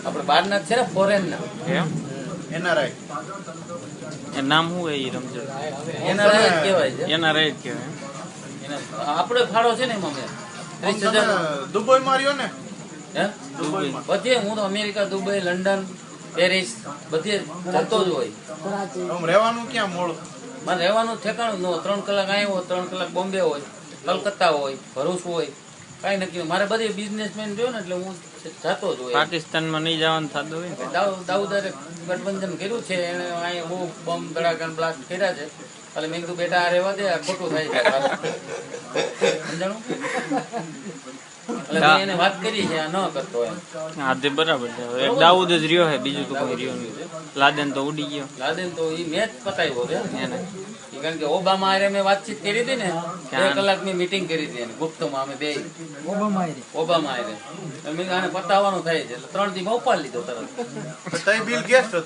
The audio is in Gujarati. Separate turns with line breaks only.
આપણે બહારના છે ને ફોરેનના
એમ
એનઆરઆઈ
એ નામ શું એ રમજો
એના રાય જ કહેવાય છે.
એના રેટ કહેવાય
આપણે ફાળો છે ને એમાં મેં 30,000
દુબઈ માં રહ્યો ને
હે બધે હું તો અમેરિકા, દુબઈ, લંડન, પેરિસ બધે જતો જ હોય.
આમ રહેવાનું ક્યાં મૂળ
મારે રહેવાનું ઠેકાણું ન હોય. 3 કલાક અહીંયા હોય, 3 કલાક બોમ્બે હોય, કલકત્તા હોય, ભરૂચ હોય, કાંઈ નક્કી નહીં. મારે બધી બિઝનેસમેન જોયો ને એટલે હું જતો જ હોય.
પાકિસ્તાનમાં નહીં જવાનું થતું હોય ને
દાઉદારે ગઠબંધન કર્યું છે, એને અહીંયા બહુ બોમ્બ ધડાકા બ્લાસ્ટ કર્યા છે. એટલે મેં કીધું બેટા આ રહેવા દે, આ ખોટું થાય છે. સમજાણું? એટલે મેં એને વાત કરી છે, આ ન કરતો એમ.
હા તે બરાબર છે. હવે દાઉદ જ રહ્યો છે, બીજું તો કોઈ રહ્યો નહીં. લાદેન તો ઉડી ગયો
લાદેન તો એ મેચ પતાવ્યો છે
એને.
ઈ કારણ કે ઓબામા હારે મેં વાતચીત કરી હતી ને, 2 કલાક મેં મીટિંગ કરી હતી એને ગુપ્તમાં, અમે બે ઓબામા હારે. મેં આને પતાવવાનું થાય છે એટલે 3 દી માં ઉપાડી લીધો તરત.
તઈ બિલ ગેસ્ટ હતો.